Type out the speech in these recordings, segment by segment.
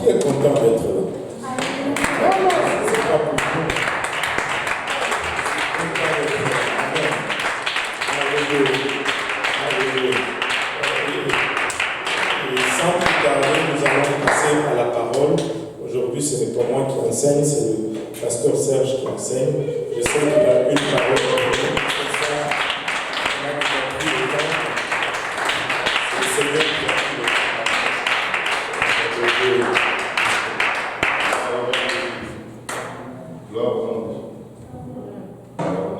Qui est content d'être là? C'est pas pour vous. Et sans plus tarder, nous allons passer à la parole. Aujourd'hui, ce n'est pas moi qui enseigne, c'est le pasteur Serge qui enseigne. Je sais qu'il a une parole pour nous. C'est le Seigneur qui a pris le temps. Gloire au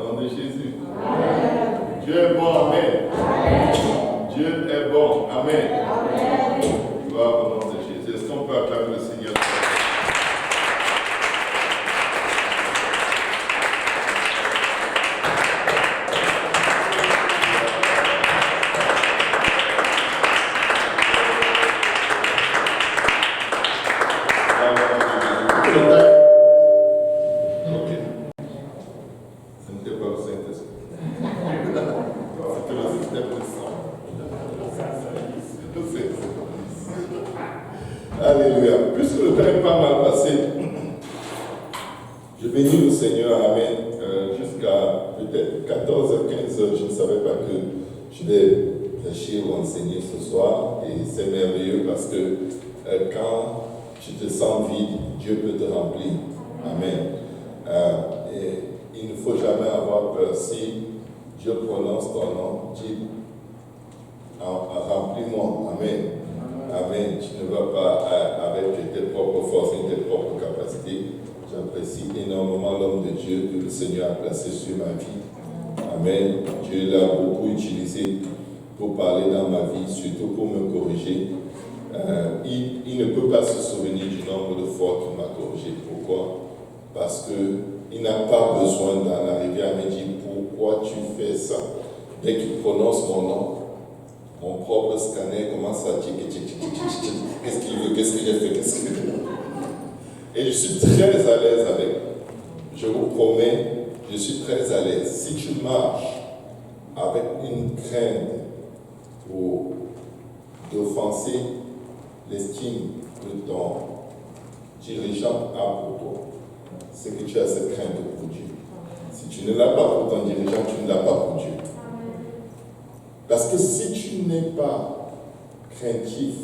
nom de Jésus. Dieu est bon, amen. Dieu est bon, amen. Gloire au nom de Jésus. Est-ce qu'on peut acclamer le Seigneur? Alléluia. Puisque le temps est pas mal passé, je bénis le Seigneur, amen, jusqu'à peut-être 14h, 15h. Je ne savais pas que je vais prêcher ou enseigner ce soir. Et c'est merveilleux parce que quand tu te sens vide, Dieu peut te remplir. Amen. Et il ne faut jamais avoir peur. Si Dieu prononce ton nom, dis remplis-moi. Amen. Amen. Tu ne vas pas avec tes propres forces et tes propres capacités. J'apprécie énormément l'homme de Dieu que le Seigneur a placé sur ma vie. Amen. Dieu l'a beaucoup utilisé pour parler dans ma vie, surtout pour me corriger. Il ne peut pas se souvenir du nombre de fois qu'il m'a corrigé. Pourquoi? Parce qu'il n'a pas besoin d'en arriver à me dire pourquoi tu fais ça. Dès qu'il prononce mon nom, mon propre scanner commence à checker. Qu'est-ce qu'il veut? Qu'est-ce que j'ai fait? Qu'est-ce qu'il veut? Et je suis très à l'aise avec. Je vous promets, je suis très à l'aise. Si tu marches avec une crainte d'offenser l'estime que ton dirigeant a pour toi, c'est que tu as cette crainte pour Dieu. Si tu ne l'as pas pour ton dirigeant, tu ne l'as pas pour Dieu. Parce que si tu n'es pas craintif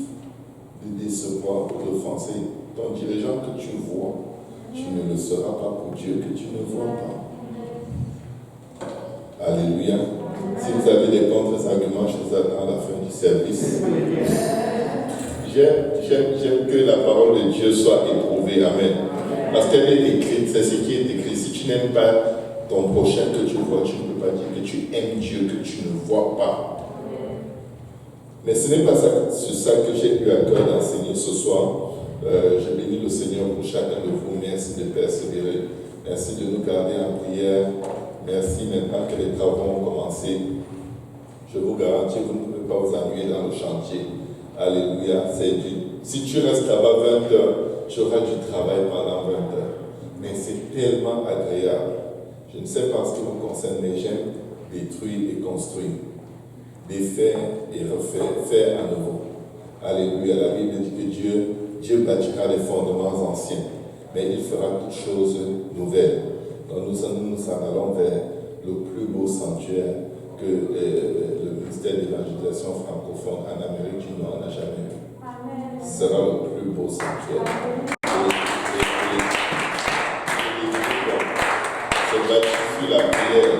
de décevoir ou d'offenser ton dirigeant que tu vois, tu ne le seras pas pour Dieu que tu ne vois pas. Alléluia. Si vous avez des contre-arguments, je vous attends à la fin du service. J'aime que la parole de Dieu soit éprouvée. Amen. Parce qu'elle est écrite, c'est ce qui est écrit. Si tu n'aimes pas ton prochain que tu vois, tu ne peux pas dire que tu aimes Dieu que tu ne vois pas. Mais ce n'est pas sur ça que j'ai eu à cœur d'enseigner ce soir. Je bénis le Seigneur pour chacun de vous. Merci de persévérer. Merci de nous garder en prière. Merci maintenant que les travaux ont commencé. Je vous garantis que vous ne pouvez pas vous ennuyer dans le chantier. Alléluia. Si tu restes là-bas 20 heures, tu auras du travail pendant 20 heures. Mais c'est tellement agréable. Je ne sais pas ce qui vous concerne, mais j'aime détruire et construire. Défaire et refaire, faire à nouveau. Alléluia. La Bible dit que Dieu bâtira les fondements anciens, mais il fera toutes choses nouvelles. Donc nous en allons vers le plus beau sanctuaire que le ministère de l'évangélisation francophone en Amérique du Nord n'a jamais vu. Amen. Ce sera le plus beau sanctuaire. C'est bâti la prière.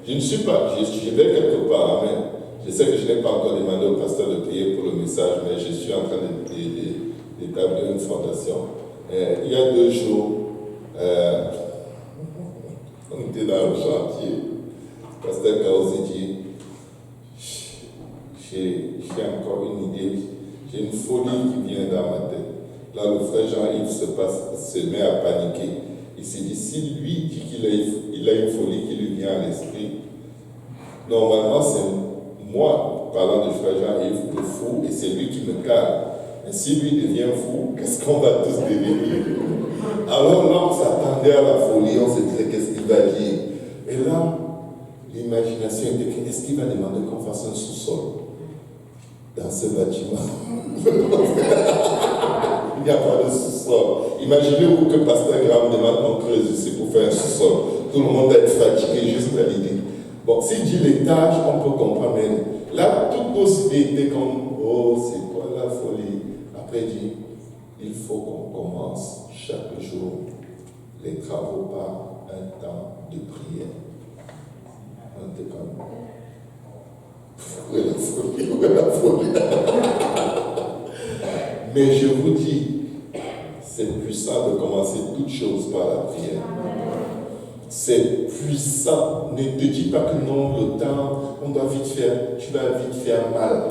Je ne suis pas, je vais quelque part, amen. Je sais que je n'ai pas encore demandé au pasteur de prier pour le message, mais je suis en train d'établir une fondation. Il y a 2 jours, on était dans le chantier. Pasteur Kaozi dit, j'ai encore une idée, j'ai une folie qui vient dans ma tête. Là, le frère Jean-Yves se met à paniquer. Il s'est dit, si lui dit qu'il a une folie qui lui vient à l'esprit, normalement c'est moi, parlant de frère Jean-Yves, le fou, et c'est lui qui me calme. Mais si lui devient fou, qu'est-ce qu'on va tous devenir? Alors là, on s'attendait à la folie, on se disait, qu'est-ce qu'il va dire? Et là, l'imagination était, est-ce qu'il va demander qu'on fasse un sous-sol dans ce bâtiment? n'y a pas de sous-sol. Imaginez-vous que Pasteur Graham demande qu'on creuse ici pour faire un sous-sol. Tout le monde va être fatigué juste à l'idée. Bon, s'il dit l'étage, on peut comprendre. Mais là, toutes nos idées étaient comme, oh, c'est quoi la folie? Après, il dit, il faut qu'on commence chaque jour les travaux par un temps de prière. On était comme, où est la folie? Où est la folie? Mais je vous dis, c'est puissant de commencer toutes choses par la prière. C'est puissant. Ne te dis pas que non, le temps, on doit vite faire, tu vas vite faire mal.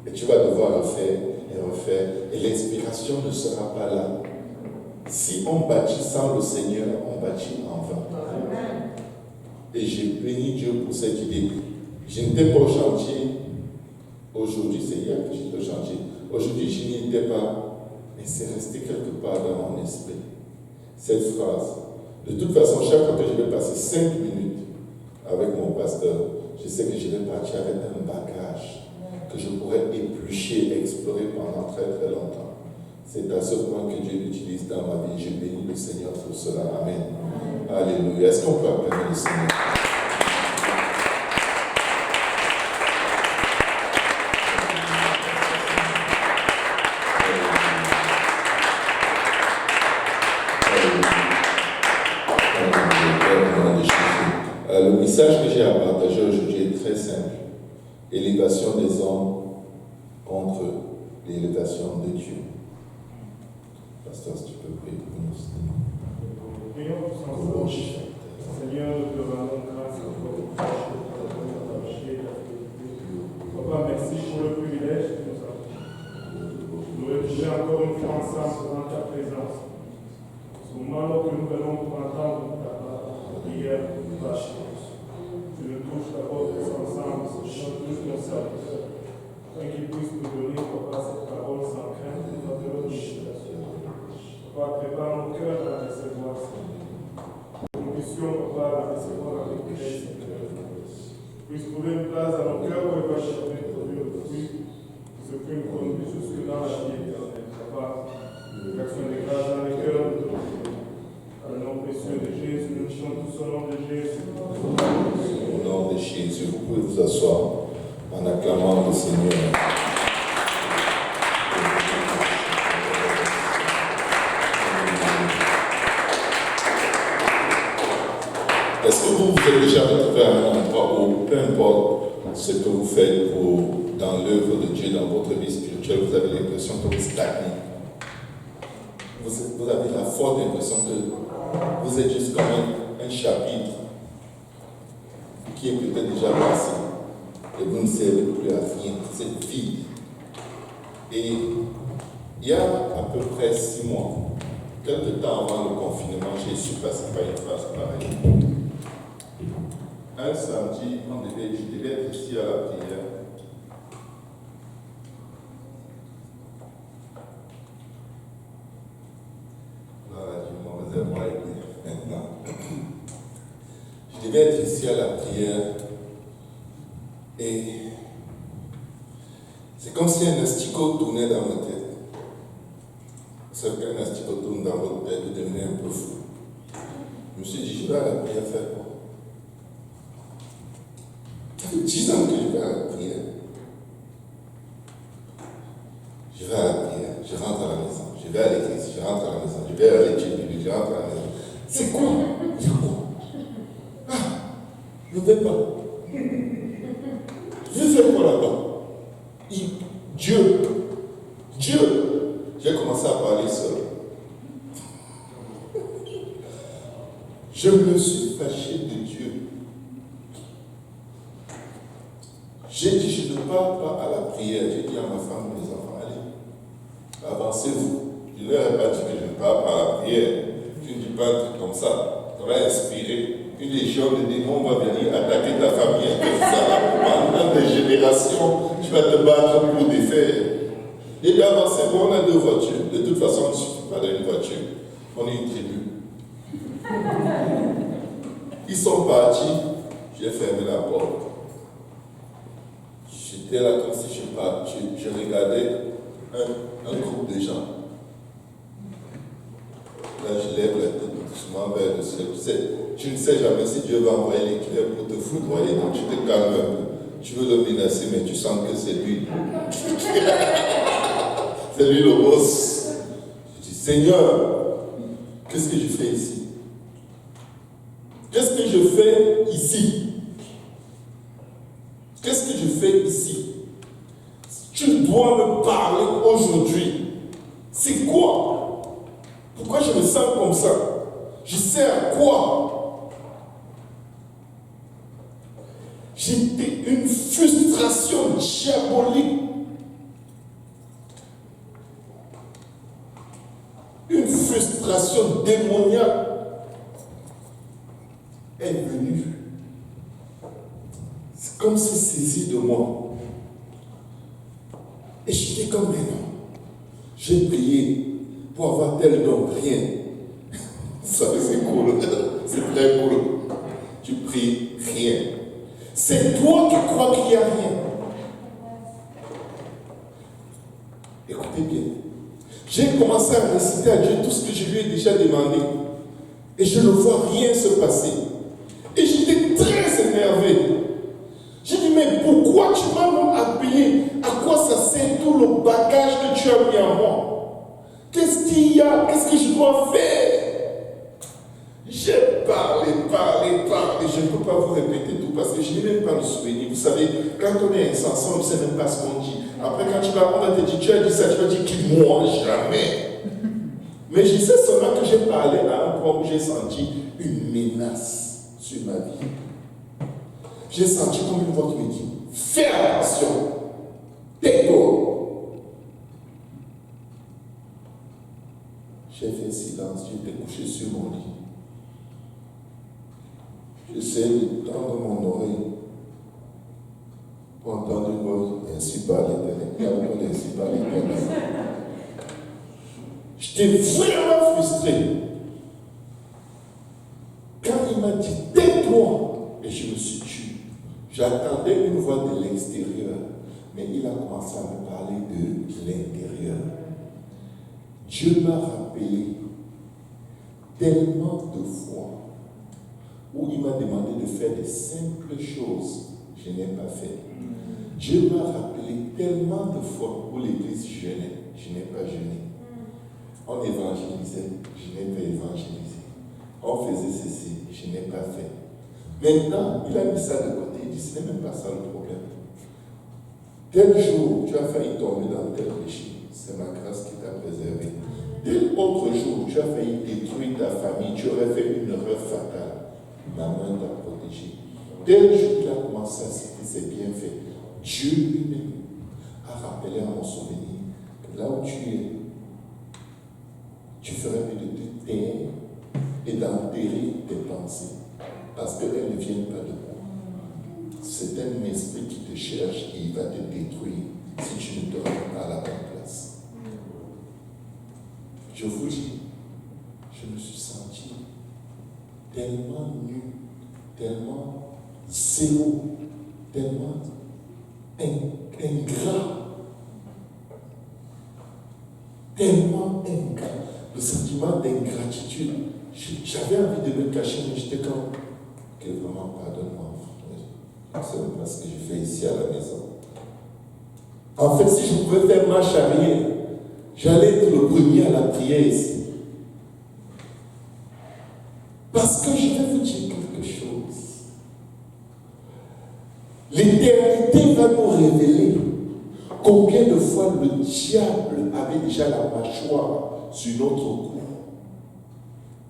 Et tu vas devoir refaire et refaire. Et l'inspiration ne sera pas là. Si on bâtit sans le Seigneur, on bâtit en vain. Et j'ai béni Dieu pour cette idée. Je n'étais pas au chantier. Aujourd'hui, c'est hier que j'étais au chantier. Aujourd'hui, je n'y étais pas. Mais c'est resté quelque part dans mon esprit. Cette phrase. De toute façon, chaque fois que je vais passer 5 minutes avec mon pasteur, je sais que je vais partir avec un bagage que je pourrais éplucher, explorer pendant très très longtemps. C'est à ce point que Dieu l'utilise dans ma vie. Je bénis le Seigneur pour cela. Amen. Alléluia. Est-ce qu'on peut acclamer le Seigneur? Le message que j'ai à partager aujourd'hui est très simple. Élévation des hommes contre l'élévation de Dieu. Pasteur, si tu peux prier pour nous. Prions tous ensemble. Seigneur, nous te rendons grâce à toi. Papa, merci pour le privilège que nous avons. Nous retrouver encore une fois ensemble dans ta présence. Ce moment que nous venons pour entendre ta prière, ta chair. Tu nous touches d'abord tous ensemble, nous touches nos serviteurs. Afin qu'ils puissent nous donner, Papa, cette parole sans crainte et notre motivation. Papa, prépare nos cœurs à la recevoir. Nous puissions, Papa, la recevoir avec grâce. Puisse trouver une place dans nos cœurs où elle va chercher produire le fruit de ce que nous conduit jusque dans la vie éternelle. Papa, l'action de grâce dans les cœurs de nos prières. Dans le nom précieux de Jésus, nous chantons tous au nom de Jésus. Au nom de Jésus, vous pouvez vous asseoir en acclamant le Seigneur. Est-ce que vous êtes déjà retrouvé à un endroit où, peu importe ce que vous faites dans l'œuvre de Dieu, dans votre vie spirituelle, vous avez l'impression que vous stagnez? Vous avez la forte impression que vous êtes juste comme un chapitre qui est peut-être déjà passé et vous ne servez plus à rien, c'est vide. Et il y a à peu près 6 mois, quelques temps avant le confinement, j'ai su passer par une phase pareille. Un samedi, je devais être ici à la prière. Voilà, je m'en réserve maintenant. Je devais être ici à la prière et c'est comme si un asticot tournait dans ma tête. Sauf qu'un asticot tourne dans votre tête, vous devenez un peu fou. Je me suis dit, je vais à la prière faire quoi? Ça fait 10 ans que je vais à la prière. Je vais à la prière, je rentre à la maison, je vais à l'église, je rentre à la maison, je vais à l'étude biblique, je rentre à la maison. C'est quoi? C'est quoi? Ah, je ne vais pas. Je fais quoi là-bas? Dieu, j'ai commencé à parler seul. Je me suis fâché de Dieu. J'ai dit, je ne pars pas à la prière. J'ai dit à ma femme, mes enfants, allez, avancez-vous. Je ne leur ai pas dit que je ne pars pas à la prière. Tu ne dis pas un truc comme ça. Tu auras inspiré. Une légion de démons va venir attaquer ta famille. Pendant des générations, tu vas te battre pour défaire. Et bien avancez-vous, on a 2 voitures. De toute façon, on ne suffit pas d'une voiture. On est une tribu. Ils sont partis. J'ai fermé la porte. J'étais là comme si je regardais un groupe de gens. Là, je lève la tête doucement vers le ciel. Tu ne sais jamais si Dieu va envoyer l'éclair pour te foudroyer, donc tu te calmes un peu. Tu veux le menacer, mais tu sens que c'est lui. C'est lui le boss. Je dis, Seigneur, qu'est-ce que je fais ici? Qu'est-ce que je fais ici? Qu'est-ce que je fais ici? Tu dois me parler aujourd'hui. C'est quoi? Pourquoi je me sens comme ça? Je sers à quoi? J'étais une frustration diabolique. Une frustration démoniaque est venue. C'est comme si saisi de moi. Et j'étais comme un homme. J'ai prié pour avoir tel don, rien. Ça, c'est cool. C'est très cool. Tu pries, rien. C'est toi qui crois qu'il n'y a rien. Écoutez bien. J'ai commencé à réciter à Dieu tout ce que je lui ai déjà demandé. Et je ne vois rien se passer. Et j'étais très énervé. J'ai dit, mais pourquoi tu m'as donc appelé? À quoi ça sert tout le bagage que tu as mis en moi? Qu'est-ce qu'il y a? Qu'est-ce que je dois faire? J'ai parlé. Je ne peux pas vous répéter tout parce que je n'ai même pas le souvenir. Vous savez, quand on est insensé, on ne sait même pas ce qu'on dit. Après, quand tu vas, on va te dire, tu as dit ça, tu vas dire qu'il moi, jamais. Mais je sais seulement que j'ai parlé à un point où j'ai senti une menace sur ma vie. J'ai senti comme une voix qui me dit, fais attention, tais-toi. J'ai fait silence, j'étais couché sur mon lit. J'essaie de tendre mon oreille pour entendre une voix, ainsi par l'Éternel. Ainsi par l'Éternel. J'étais vraiment frustré. Quand il m'a dit, tais-toi, et je me suis tué. J'attendais une voix de l'extérieur, mais il a commencé à me parler de l'intérieur. Dieu m'a rappelé tellement de fois où il m'a demandé de faire des simples choses, je n'ai pas fait. Dieu m'a rappelé tellement de fois où l'église jeûnait, je n'ai pas jeûné. On évangélisait, je n'ai pas évangélisé. On faisait ceci, je n'ai pas fait. Maintenant, il a mis ça de côté, il dit, ce n'est même pas ça le problème. Tel jour, tu as failli tomber dans tel péché, c'est ma grâce qui t'a préservé. Tel autre jour, tu as failli détruire ta famille, tu aurais fait une erreur fatale. Ma main t'a protégé. Tel jour, il a commencé à citer ses bienfaits. Dieu lui-même a rappelé à mon souvenir que là où tu es, tu ferais mieux de te taire et d'enterrer tes pensées parce qu'elles ne viennent pas de moi. C'est un esprit qui te cherche et il va te détruire si tu ne te rends pas à la bonne place. Je vous dis, je me suis senti tellement nu, tellement zéro, tellement ingrat, tellement ingrat. Le sentiment d'ingratitude, j'avais envie de me cacher, mais j'étais comme, que vraiment, pardonne-moi. Je ne sais même pas ce que je fais ici à la maison. En fait, si je pouvais faire marche arrière, j'allais être le premier à la prière ici. Parce que je vais vous dire quelque chose. L'éternité va nous révéler combien de fois le diable avait déjà la mâchoire sur notre cou.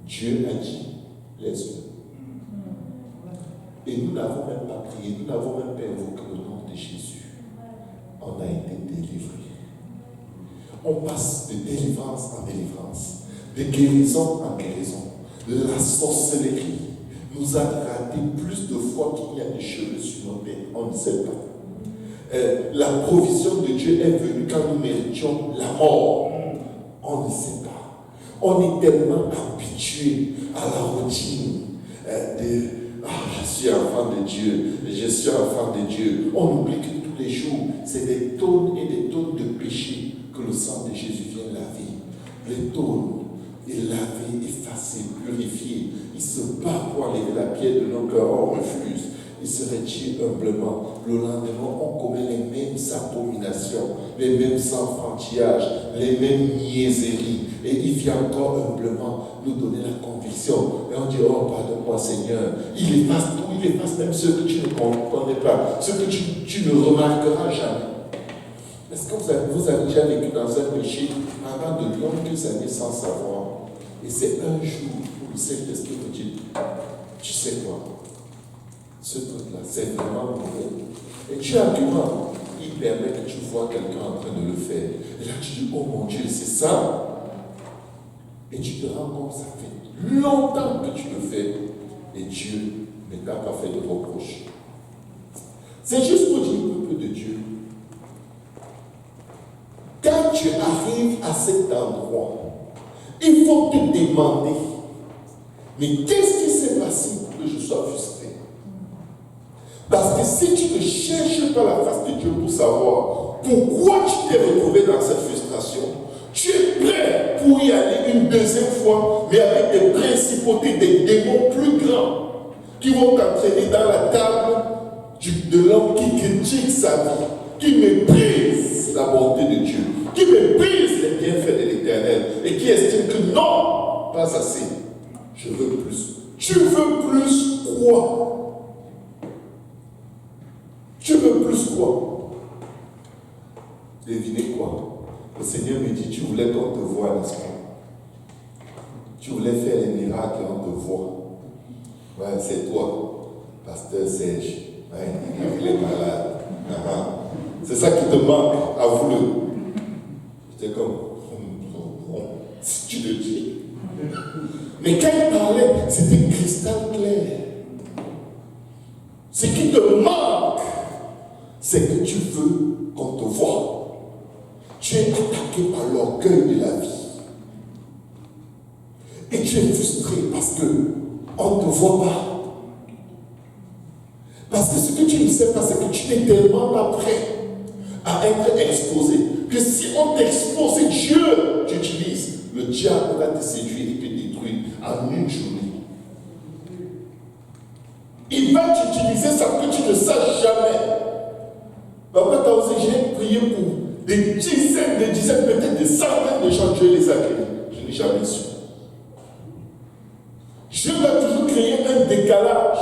Dieu a dit, laisse-le. Et nous n'avons même pas prié, nous n'avons même pas invoqué le nom de Jésus. On a été délivrés. On passe de délivrance en délivrance, de guérison en guérison. La sorcellerie nous a raté plus de fois qu'il y a des cheveux sur nos têtes. On ne sait pas. La provision de Dieu est venue quand nous méritions la mort. On ne sait pas. On est tellement habitué à la routine je suis enfant de Dieu, je suis enfant de Dieu. On oublie que tous les jours, c'est des tonnes et des tonnes de péchés que le sang de Jésus vient laver. Les tonnes. est lavé, effacé, purifié. Il se bat pour enlever la pierre de nos cœurs, on refuse. Il se retire humblement. Le lendemain, on commet les mêmes abominations, les mêmes enfantillages, les mêmes niaiseries. Et il vient encore humblement nous donner la conviction. Et on dit, oh, pardonne-moi Seigneur. Il efface tout, il efface même ceux que tu ne connais pas, ceux que tu ne remarqueras jamais. Est-ce que vous avez déjà vécu dans un péché pendant de longues années sans savoir? Et c'est un jour où le Saint-Esprit vous dit, tu sais quoi? Ce truc-là, c'est vraiment mauvais. Et Dieu argumente, il permet que tu vois quelqu'un en train de le faire. Et là, tu dis, oh mon Dieu, c'est ça. Et tu te rends compte, ça fait longtemps que tu le fais. Et Dieu ne t'a pas fait de reproche. C'est juste pour dire, peuple de Dieu, quand tu arrives à cet endroit, il faut te demander, mais qu'est-ce qui s'est passé pour que je sois frustré? Parce que si tu ne cherches pas la face de Dieu pour savoir pourquoi tu t'es retrouvé dans cette frustration, tu es prêt pour y aller une deuxième fois, mais avec des principautés, des démons plus grands qui vont t'entraîner dans la table de l'homme qui critique sa vie, qui méprise la bonté de Dieu, qui méprise les bienfaits de l'Éternel et qui estime que non, pas assez, je veux plus. Tu veux plus quoi? Tu veux plus quoi? Devinez quoi? Le Seigneur me dit, tu voulais qu'on te voie, n'est-ce pas? Tu voulais faire les miracles et on te voit. Ouais, c'est toi, pasteur Serge. Ouais, il est malade. C'est ça qui te manque, avoue-le. J'étais comme, si tu le dis. Mais quand il parlait, c'était cristal clair. Ce qui te manque, c'est que tu veux qu'on te voie. Tu es attaqué par l'orgueil de la vie. Et tu es frustré parce qu'on ne te voit pas. Parce que ce que tu ne sais pas, c'est que tu n'es tellement pas prêt à être exposé, que si on t'expose, Dieu t'utilise. Le diable va te séduire et te détruire en une journée. Il va t'utiliser sans que tu ne saches jamais. Papa t'a osé, j'ai prié pour des dizaines, peut-être des centaines de gens, Dieu les a créés. Je n'ai jamais su. Dieu va toujours créer un décalage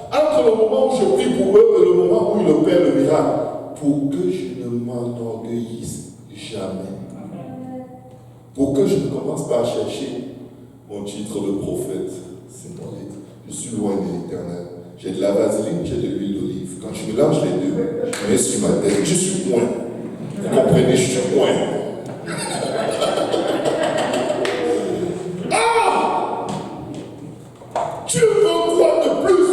entre le moment où je prie pour eux et le moment où il opère le miracle, pour que je ne m'enorgueillisse jamais. Pour que je ne commence pas à chercher mon titre de prophète. C'est mon titre. Je suis loin de l'Éternel. J'ai de la vaseline, j'ai de l'huile d'olive. Quand je mélange les deux, je mets sur ma tête. Je suis loin. Vous comprenez, je suis loin. Ah! Tu veux quoi de plus?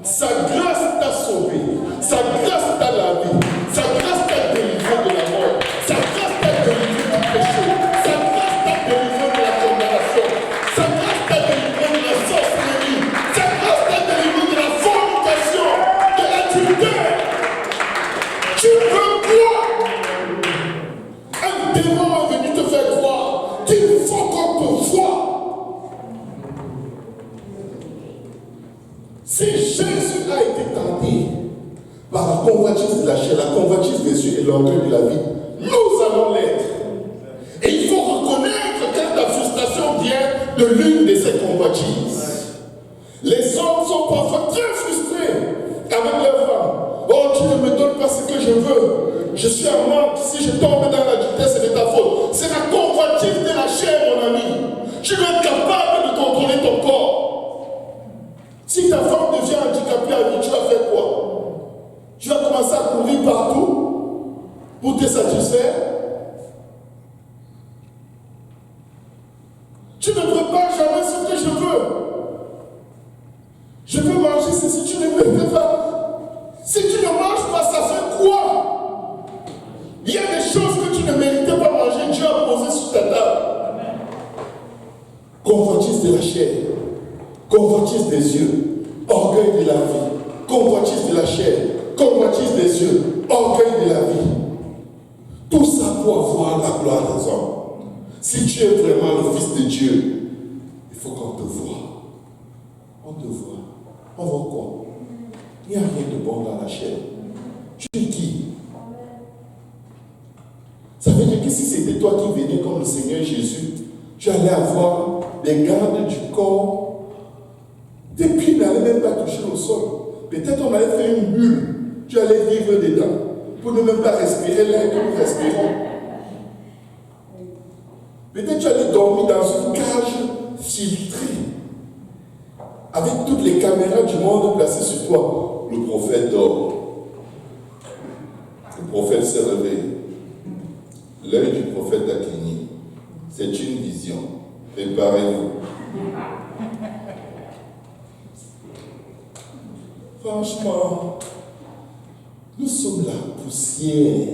Sa grâce t'a sauvé. Sa grâce t'a lavé. Sa grâce t'a délivré de la mort. Sa grâce t'a délivré du péché. Sa grâce t'a délivré de la condamnation. Sa grâce t'a délivré de la sorcellerie. Sa grâce t'a délivré de la fornication, de l'adultère. Tu veux quoi? Un démon est venu te faire croire qu'il faut qu'on te voie. Si Jésus a été tenté par la convoitise de la chair, la convoitise des yeux et l'orgueil de la vie, nous allons l'être. Et il faut reconnaître quand ta frustration vient de l'une de ces convoitises. Les hommes sont parfois très frustrés avec leur femme. Oh, tu ne me donnes pas ce que je veux. Je suis en manque. Si je tombe dans l'adultère, c'est de ta faute. C'est la convoitise de la chair, mon ami. Tu dois être capable de contrôler ton corps. Si ta femme devient handicapée à vie, tu vas faire quoi? Tu vas commencer à courir partout pour te satisfaire? Tu ne prépares jamais ce que je veux. Je veux manger ceci, tu ne me fais pas. Si tu ne manges pas, ça fait quoi? Il y a des choses que tu ne méritais pas manger, Dieu a posé sur ta table. Convoitise de la chair, convoitise des yeux, orgueil de la vie, convoitise de la chair, convoitise des yeux, orgueil de la vie. Tout ça pour avoir la gloire des hommes. Si tu es vraiment le Fils de Dieu, il faut qu'on te voie. On te voit. On voit quoi? Il n'y a rien de bon dans la chair. Tu es qui? Ça veut dire que si c'était toi qui venais comme le Seigneur Jésus, tu allais avoir des gardes du corps. Tes pieds n'allaient même pas toucher au sol. Peut-être on allait faire une bulle. Tu allais vivre dedans. Pour ne même pas respirer l'air que nous respirons. Peut-être tu allais dormir dans une cage filtrée. Avec toutes les caméras du monde placées sur toi. Le prophète dort. Le prophète s'est réveillé. L'œil du prophète a cligné. C'est une vision. Préparez-vous. Franchement, nous sommes la poussière.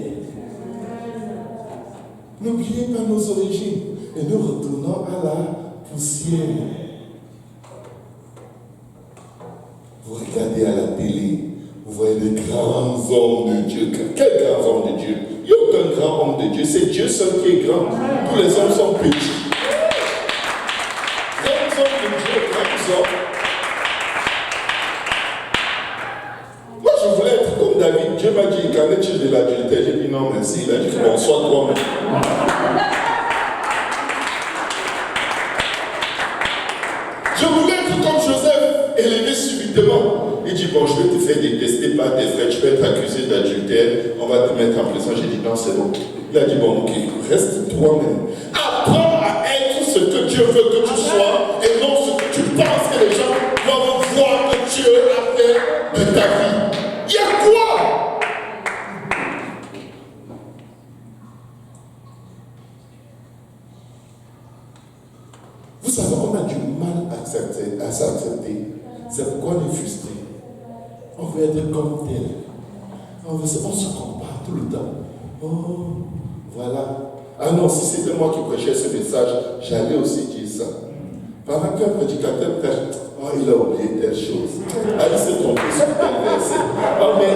N'oubliez pas nos origines et nous retournons à la poussière. Vous regardez à la télé, vous voyez des grands hommes de Dieu. Quels grands hommes de Dieu? Il n'y a aucun grand homme de Dieu. C'est Dieu seul qui est grand. Tous les hommes sont petits. Grands hommes de Dieu, grands hommes. Moi, je voulais être comme David. Dieu m'a dit, qu'en est-il de l'adultère? J'ai dit non, merci. Il a dit, bon, sois toi-même. Je voulais être comme Joseph, élevé subitement. Il dit, bon, je vais te faire détester par tes frères, tu vas être accusé d'adultère, on va te mettre en prison. J'ai dit, non, c'est bon. Il a dit, bon, ok, reste toi-même. Apprends à être ce que Dieu veut que tu sois et non ce que tu penses que les gens doivent voir que Dieu a fait de ta vie. Il y a quoi? Vous savez, on a du mal à s'accepter. C'est pourquoi on est frustré. On veut être comme tel. On se compare tout le temps. Oh, voilà. Ah non, si c'était moi qui prêchais ce message, j'allais aussi dire ça. Pendant qu'un prédicateur prêche, oh, il a oublié telle chose. Ah, il s'est trompé sur tel verset. Oh, mais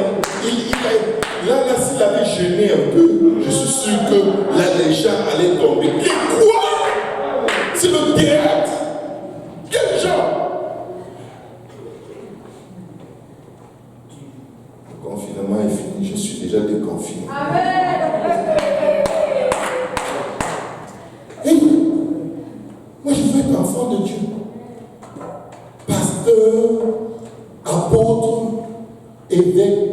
là, s'il avait jeûné un peu, je suis sûr que là, les gens allaient tomber. Mais quoi? C'est le théâtre. Quel genre? Le confinement est fini, je suis déjà déconfiné. Hey, moi je veux être enfant de Dieu. Pasteur, apôtre, évêque,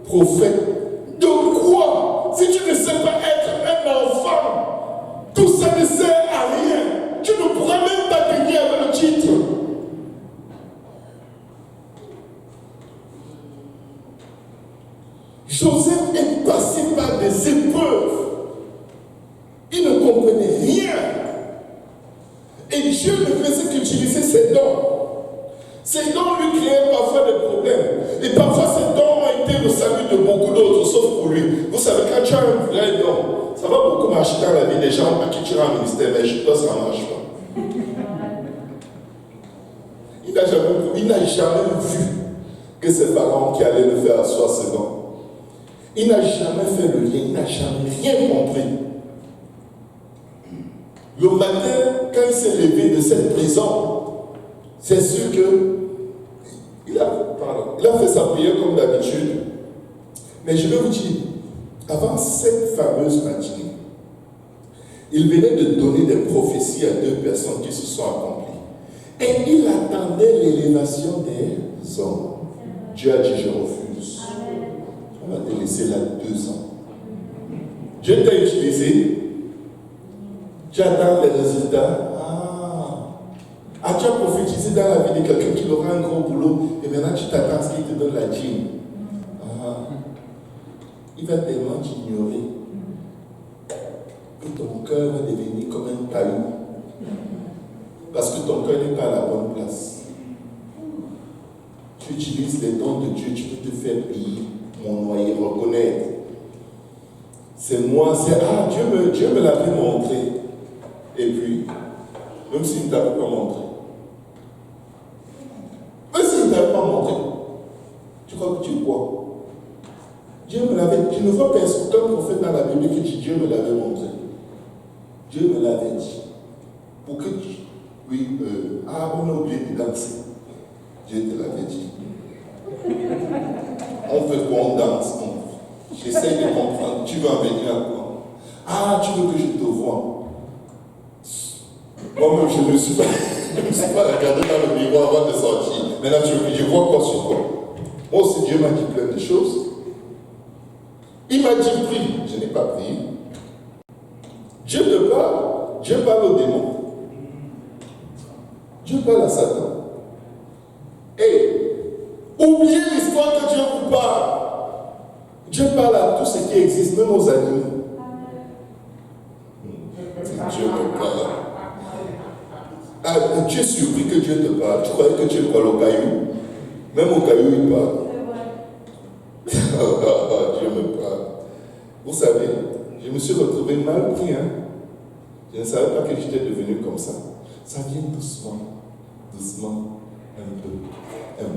prophète. De quoi? Si tu ne sais pas être un enfant, tout ça ne sert à rien. Tu ne pourras même pas gagner avec le titre. Joseph est passé par des épreuves. Il ne comprenait rien. Et Dieu ne faisait qu'utiliser ses dons. Ces dons lui créaient parfois des problèmes. Et parfois ces dons ont été le salut de beaucoup d'autres, sauf pour lui. Vous savez, quand tu as un vrai don, ça va beaucoup marcher dans la vie des gens à qui tu rends ministère, mais chez toi, ça ne marche pas. Il n'a jamais vu que c'est Pharaon qui allait le faire asseoir ses dons. Il n'a jamais fait le lien, il n'a jamais rien compris. Le matin, quand il s'est levé de cette prison, c'est sûr qu'il a fait sa prière comme d'habitude. Mais je vais vous dire, avant cette fameuse matinée, il venait de donner des prophéties à 2 personnes qui se sont accomplies. Et il attendait l'élévation des hommes. Dieu a dit, je refuse. On va te laisser là 2 ans. Dieu t'a utilisé. Tu attends les résultats. Tu as prophétisé dans la vie de quelqu'un qui aura un gros boulot et maintenant tu t'attends à ce qu'il te donne la dîme. Il va tellement t'ignorer que ton cœur va devenir comme un caillou. Parce que ton cœur n'est pas à la bonne place. Tu utilises les dons de Dieu, tu peux te faire payer, mon noyer, reconnaître. C'est moi, c'est Dieu me l'avait montré. Et puis, même s'il ne t'avait pas montré. Même s'il ne t'avait pas montré, tu crois que tu es quoi? Dieu me l'avait. Tu ne vois personne, aucun prophète dans la Bible qui dit Dieu me l'avait montré. Dieu me l'avait dit. Pour que tu... Oui, on a oublié de danser. Dieu te l'avait dit. On fait quoi? On danse. J'essaie de comprendre. Tu vas venir à quoi? Ah, tu veux que je te voie? Moi-même, je ne me suis pas regardé dans le miroir avant de sortir. Maintenant, tu veux que je vois quoi sur quoi? Moi aussi, Dieu m'a dit plein de choses. Il m'a dit prie. Je n'ai pas prié. Dieu te parle. Dieu parle aux démons. Dieu parle à Satan. Et oubliez l'histoire que Dieu vous parle. Dieu parle à tout ce qui existe, même aux animaux. Dieu me parle. Ah, tu es surpris que Dieu te parle. Tu croyais que Dieu parle au caillou. Même au caillou, il parle. Dieu me parle. Vous savez, je me suis retrouvé mal pris. Je ne savais pas que j'étais devenu comme ça. Ça vient doucement, doucement, un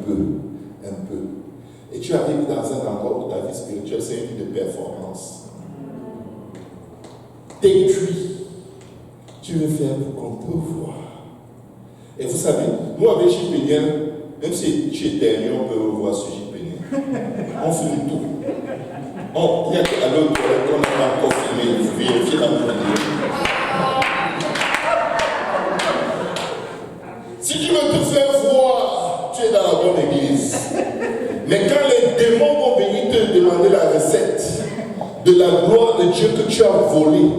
peu. Et tu arrives dans un endroit où ta vie spirituelle, c'est une vie de performance. T'es cuit. Tu veux faire pour qu'on te voie. Et vous savez, nous avec J-Pénien, même si tu es dernier, on peut voir sur J-Pénien. On filme tout. Il y a qu'à l'autre qu'on n'a pas encore filmé, il faut vérifier dans nos vidéos. Si tu veux te faire voir, tu es dans la bonne église. Mais quand les démons vont venir te demander la recette de la gloire de Dieu que tu as volée,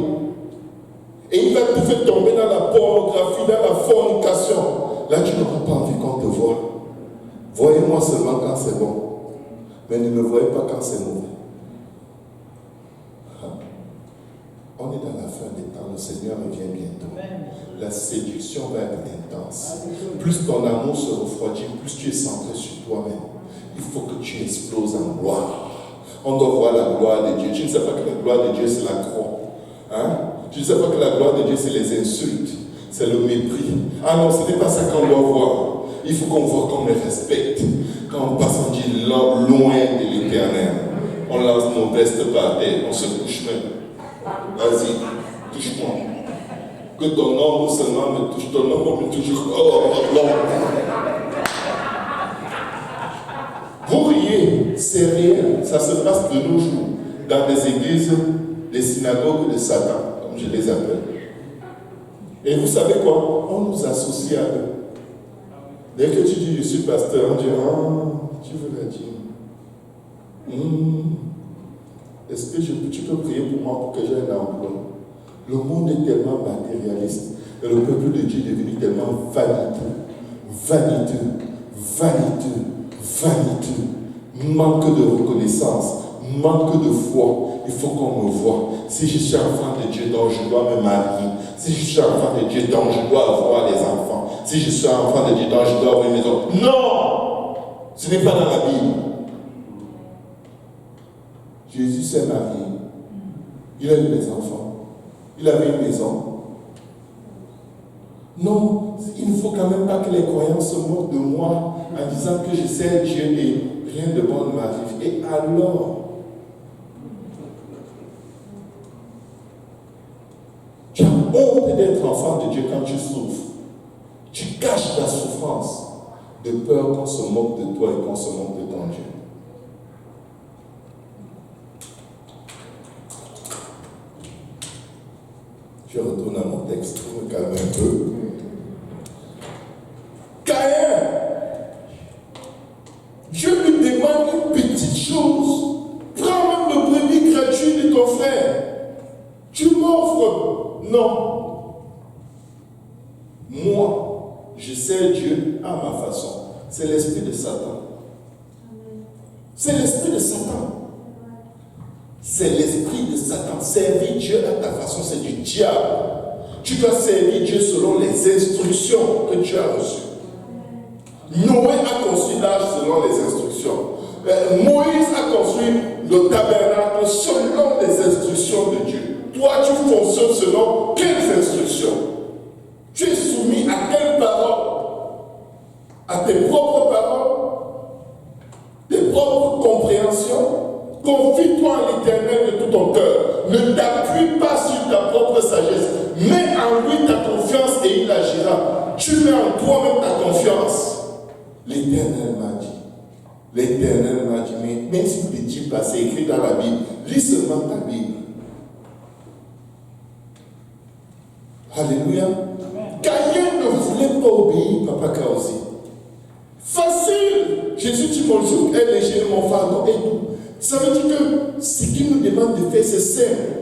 et il va te faire tomber dans la pornographie, dans la fornication, là tu n'auras pas envie qu'on te voie. Voyez-moi seulement quand c'est bon, mais ne me voyez pas quand c'est mauvais. On est dans la fin des temps, le Seigneur revient bientôt. La séduction va être intense. Plus ton amour se refroidit, plus tu es centré sur toi-même. Il faut que tu exploses en gloire. On doit voir la gloire de Dieu. Tu ne sais pas que la gloire de Dieu, c'est la croix. Tu ne sais pas que la gloire de Dieu, c'est les insultes. C'est le mépris. Ah non, ce n'est pas ça qu'on doit voir. Il faut qu'on voit qu'on les respecte. Quand on passe, on dit loin de l'éternel. On lance nos vestes par terre, on se couche même. Vas-y, touche-moi. Que ton ombre seulement me touche, ton ombre me touche. Oh, non. Vous riez, c'est réel. Ça se passe de nos jours dans des églises, des synagogues de Satan, comme je les appelle. Et vous savez quoi? On nous associe à eux. Dès que tu dis je suis pasteur, on dit tu veux la dire. Est-ce que tu peux prier pour moi pour que j'ai un emploi? Le monde est tellement matérialiste et le peuple de Dieu est devenu tellement vaniteux. Manque de reconnaissance, manque de foi. Il faut qu'on me voie. Si je suis enfant de Dieu, donc je dois me marier. Si je suis enfant de Dieu, donc je dois avoir des enfants. Si je suis enfant de Dieu, donc je dois avoir une maison. Non! Ce n'est pas dans la Bible. Jésus s'est marié. Il a eu des enfants. Il avait une maison. Non, il ne faut quand même pas que les croyants se moquent de moi en disant que je sais Dieu et rien de bon ne m'arrive. Et alors, tu as honte d'être enfant de Dieu quand tu souffres. Tu caches ta souffrance de peur qu'on se moque de toi et qu'on se moque de ton Dieu. Je retourne à mon texte pour me calmer un peu. Caïn, Dieu lui demande une petite chose. Prends même le brebis gratuit de ton frère. Tu m'offres. Non. Moi, je sers Dieu à ma façon. C'est l'esprit de Satan. C'est l'esprit de Satan. C'est l'esprit de Satan. Servir Dieu à ta façon, c'est du diable. Tu dois servir Dieu selon les instructions que tu as reçues. Noé a construit l'arche selon les instructions. Moïse a construit le tabernacle selon les instructions de Dieu. Toi, tu fonctionnes selon quelles instructions? Tu es soumis à quelles paroles? À tes propres paroles? Tes propres compréhensions? Confie-toi à l'Éternel de tout ton cœur. Ne t'appuie pas sur ta propre sagesse. Mets il agira. Tu mets en toi-même ta confiance. L'Éternel m'a dit. L'Éternel m'a dit, mais même si tu ne dis pas, c'est écrit dans la Bible. Lis seulement ta Bible. Alléluia. Caïn ne voulait pas obéir, Papa Kaosi. Facile. Jésus dit, mon joug est léger, mon fardeau est doux. Ça veut dire que ce qu'il nous demande de faire, c'est simple.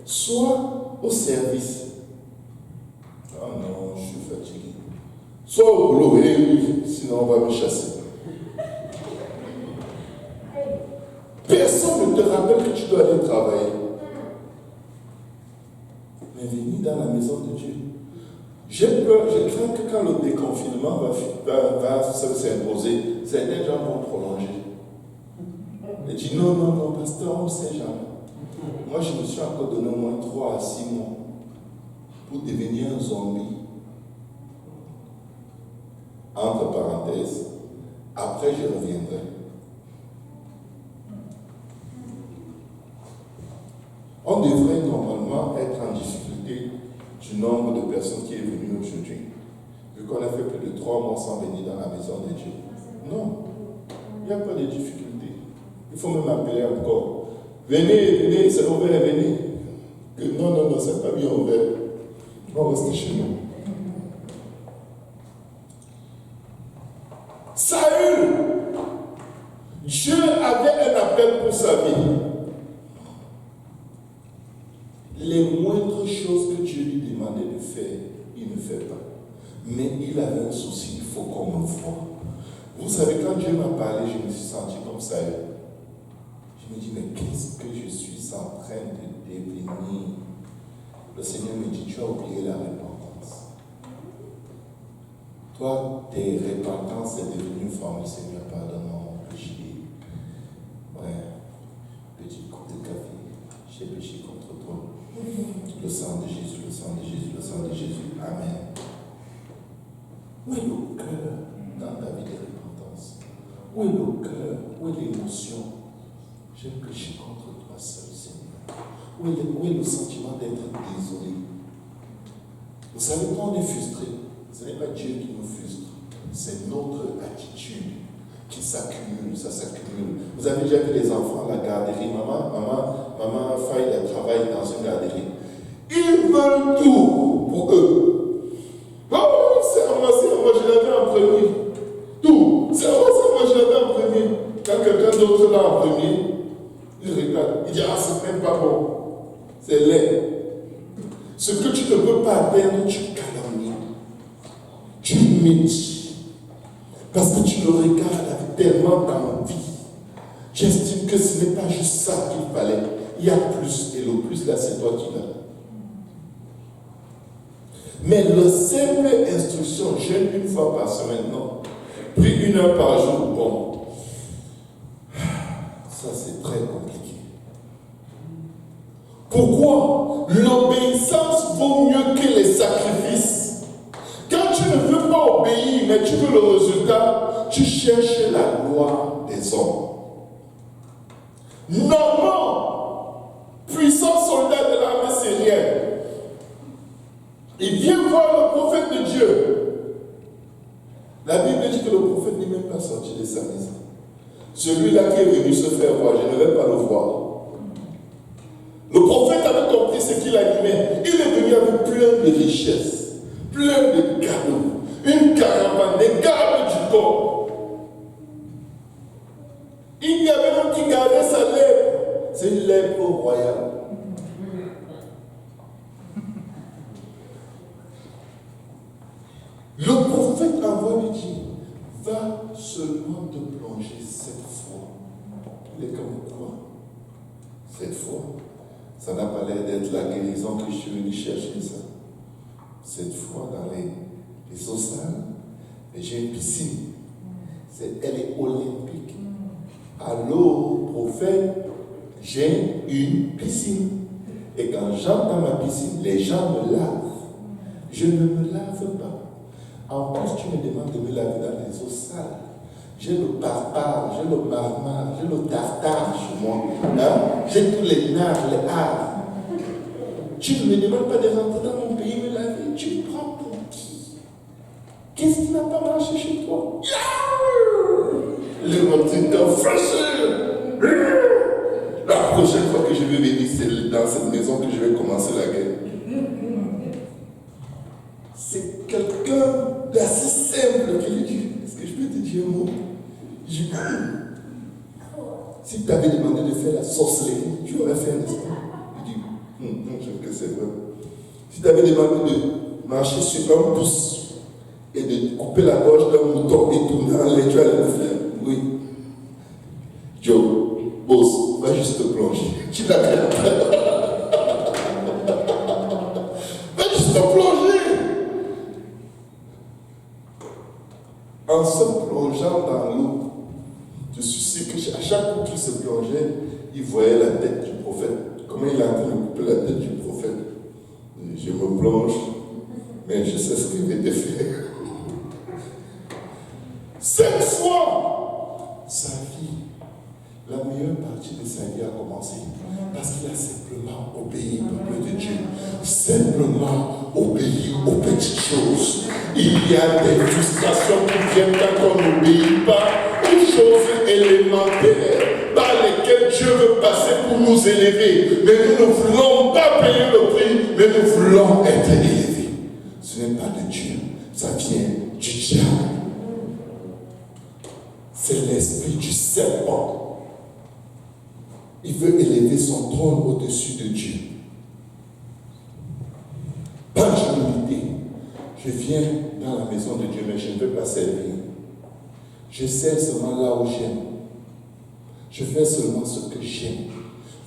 Sois au service. Ah non, je suis fatigué. Sois au boulot, oui, sinon on va me chasser. Personne ne te rappelle que tu dois aller travailler. Mais venir dans la maison de Dieu. J'ai peur, je crains que quand le déconfinement va s'imposer, certains gens vont prolonger. Et dit non, pasteur, on ne sait jamais. Moi, je me suis encore donné au moins 3 à 6 mois pour devenir un zombie. Entre parenthèses, après je reviendrai. On devrait normalement être en difficulté du nombre de personnes qui est venu aujourd'hui. Vu qu'on a fait plus de 3 mois sans venir dans la maison de Dieu. Non, il n'y a pas de difficulté. Il faut même appeler encore. Venez, c'est ouvert, venez. Non, c'est pas bien ouvert. On va rester chez nous. Saül, Dieu avait un appel pour sa vie. Les moindres choses que Dieu lui demandait de faire, il ne fait pas. Mais il avait un souci, il faut qu'on me voie. Vous savez, quand Dieu m'a parlé, je me suis senti comme Saül. Je me dis, mais qu'est-ce que je suis en train de devenir? Le Seigneur me dit, tu as oublié la repentance. Toi, tes repentances est devenue une forme, Seigneur, pardonne-moi mon péché. Ouais, petit coup de café, j'ai péché contre toi. Le sang de Jésus, le sang de Jésus, le sang de Jésus. Amen. Où est le cœur dans ta vie de repentance? Où est le cœur? Où est l'émotion? J'ai péché contre toi seul, Seigneur. Où est le sentiment d'être désolé? Vous savez, quand on est frustré, ce n'est pas Dieu qui nous frustre, c'est notre attitude qui s'accumule, ça s'accumule. Vous avez déjà vu les enfants à la garderie, maman Faye, elle travaille dans une garderie. Ils veulent tout pour eux. Oh, c'est à moi, je l'avais en premier. Tout, c'est à moi, je l'avais en premier. Quand quelqu'un d'autre l'a en premier, il regarde, il dit, ah, c'est même pas bon. C'est laid. Ce que tu ne peux pas atteindre, tu calomnies. Tu médites. Parce que tu le regardes avec tellement d'envie. J'estime que ce n'est pas juste ça qu'il fallait. Il y a plus. Et le plus là, c'est toi qui l'as. Mais la simple instruction, jeûne une fois par semaine, non. Prie 1 heure par jour, bon. Ça, c'est très compliqué. Pourquoi? L'obéissance vaut mieux que les sacrifices. Quand tu ne veux pas obéir, mais tu veux le résultat, tu cherches la loi des hommes. Naaman, puissant soldat de l'armée syrienne, il vient voir le prophète de Dieu. La Bible dit que le prophète n'est même pas sorti de sa maison. Celui-là qui est venu se faire voir, je ne vais pas le voir. Le prophète avait compris ce qu'il animait. Il est venu avec plein de richesses, plein de cadeaux, une caravane, des gardes du corps. Il y avait un qui gardait sa lèvre. C'est une lèvre royale. Le prophète envoie lui dire, va seulement te plonger cette fois. Il est comme quoi? Cette fois, ça n'a pas l'air d'être la guérison que je suis venu chercher, ça. Cette fois, dans les eaux sales, j'ai une piscine. Elle est olympique. Alors, prophète, j'ai une piscine. Et quand j'entre dans ma piscine, les gens me lavent. Je ne me lave pas. En plus, tu me demandes de me laver dans les eaux sales. J'ai le barbare, j'ai le marmar, j'ai le tartare chez moi. Hein? J'ai tous les nards, les hards. Tu ne me demandes pas de rentrer dans mon pays me laver. Tu me prends pour qui? fâché. La prochaine fois que je vais venir, c'est dans cette maison que je vais commencer la guerre. C'est quelqu'un d'assez simple qui lui dit, est-ce que je peux te dire un mot? Je dis, si tu avais demandé de faire la sorcellerie, tu aurais fait, n'est-ce pas? Il dit, je sais que c'est vrai. Si tu avais demandé de marcher sur un pouce et de couper la gorge d'un mouton et tourner en l'air, tu allais le faire. Oui. Joe, boss, va juste te plonger. Tu l'as fait. Va juste te plonger. En se plongeant dans l'eau, je suis sûr qu'à chaque coup qu'il se plongeait, il voyait la tête du prophète. Comment il a en train de couper la tête du prophète? Je me plonge, mais je sais ce qu'il va te faire. 5 fois, sa vie, la meilleure partie de sa vie a commencé parce qu'il a simplement obéi au peuple de Dieu. Simplement obéi aux petites choses. Il y a des frustrations qui viennent quand on n'obéit pas aux choses élémentaires par lesquelles Dieu veut passer pour nous élever. Mais nous ne voulons pas payer le prix, mais nous voulons être élevés. Ce n'est pas de Dieu, ça vient du diable. C'est l'esprit du serpent. Il veut élever son trône au-dessus de Dieu. Par humilité, je viens dans la maison de Dieu, mais je ne veux pas servir. Je sers seulement là où j'aime. Je fais seulement ce que j'aime.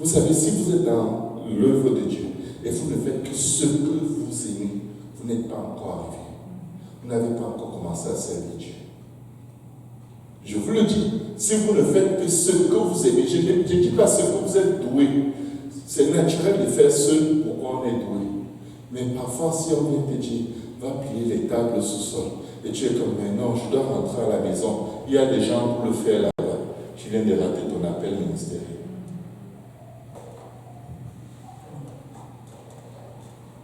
Vous savez, si vous êtes dans l'œuvre de Dieu et vous ne faites que ce que vous aimez, vous n'êtes pas encore arrivé. Vous n'avez pas encore commencé à servir Dieu. Je vous le dis, si vous ne faites que ce que vous aimez, je ne dis pas ce que vous êtes doué. C'est naturel de faire ce pourquoi on est doué. Mais parfois, si on vient te dire, va plier les tables sous-sol, et tu es comme, mais non, je dois rentrer à la maison, il y a des gens pour le faire là-bas. Tu viens de rater ton appel ministériel.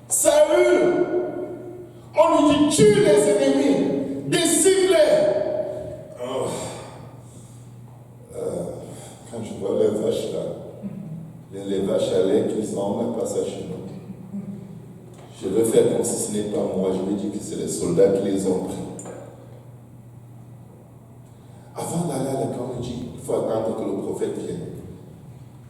Saül, on lui dit, tue les ennemis, décime-les. Quand je vois les vaches là, les vaches à lait qu'ils ont, on n'a pas ça chez nous. Je veux faire comme si ce n'est pas moi, je veux dire que c'est les soldats qui les ont pris. Avant d'aller à l'école, on dit, il faut attendre que le prophète vienne.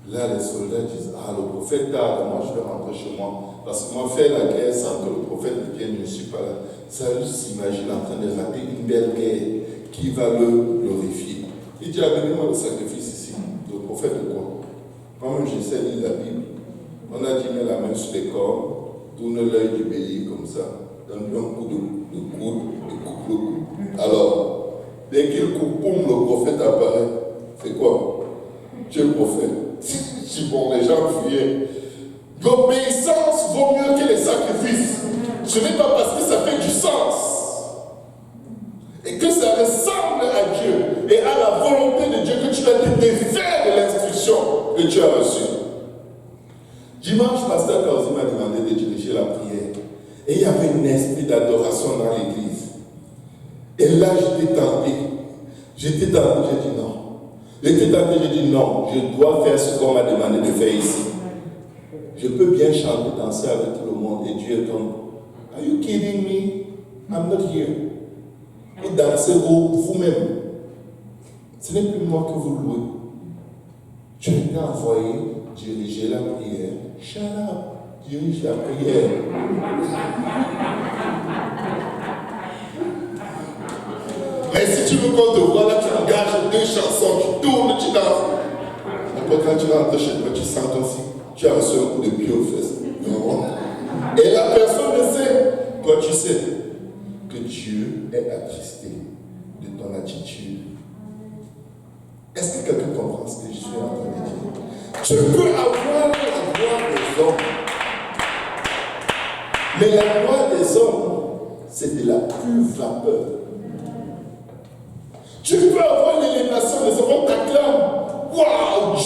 Là, les soldats disent, le prophète tarde, moi je vais rentrer chez moi. Parce que moi, faire la guerre sans que le prophète vienne, je ne suis pas là. Ça s'imagine en train de rater une belle guerre qui va le glorifier. Il dit, amenez-moi le sacrifice ici. Le prophète de quoi? Moi-même, j'essaie de lire la Bible. On a dit, mets la main sur les corps, tourne l'œil du bélier comme ça, donne-lui un coup de coude et coupe le cou. Alors, dès qu'il coupe, boum, le prophète apparaît. C'est quoi? Tu es le prophète. Si bon, les gens fuyaient. L'obéissance vaut mieux que les sacrifices. Ce n'est pas parce que ça fait du sens et que ça ressemble à Dieu et à la volonté de Dieu que tu vas te défaire de l'instruction que tu as reçue. Dimanche, Pasteur Kausi m'a demandé de diriger la prière. Et il y avait un esprit d'adoration dans l'église. Et là, j'étais tenté. J'ai dit non. J'ai dit non, je dois faire ce qu'on m'a demandé de faire ici. Je peux bien chanter, danser avec tout le monde. Et Dieu est comme, are you kidding me? I'm not here. Et danser vous-même. Ce n'est plus moi que vous louez. Tu m'es envoyé diriger la prière. Shut up, dirige la prière. Mais si tu veux qu'on te voit, là tu engages 2 chansons, tu tournes, tu danses. Après quand tu rentres chez toi, tu sens comme si tu as reçu un coup de pied aux fesses. Et la personne ne sait. Toi tu sais que Dieu est attristé de ton attitude. Est-ce que quelqu'un comprend ce que je suis en train de dire? Tu peux avoir la gloire des hommes. Mais la gloire des hommes, c'est de la pure vapeur. Tu peux avoir l'élévation des hommes, on t'acclame. Waouh,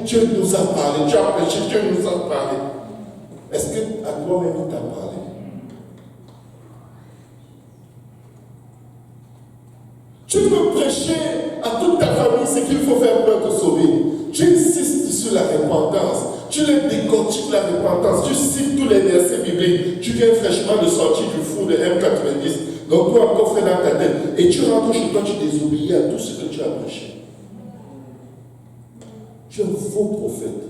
Dieu nous a parlé, Dieu a prêché, Dieu nous a parlé. Est-ce qu'à toi-même il t'a parlé? Tu peux prêcher à toute ta famille ce qu'il faut faire pour être sauvé. Tu insistes sur la repentance. Tu les décortiques la repentance. Tu cites tous les versets bibliques. Tu viens fraîchement de sortir du four de M90. Donc toi encore fait dans ta tête. Et tu rentres chez toi, tu désobéis à tout ce que tu as prêché. Tu es un faux prophète.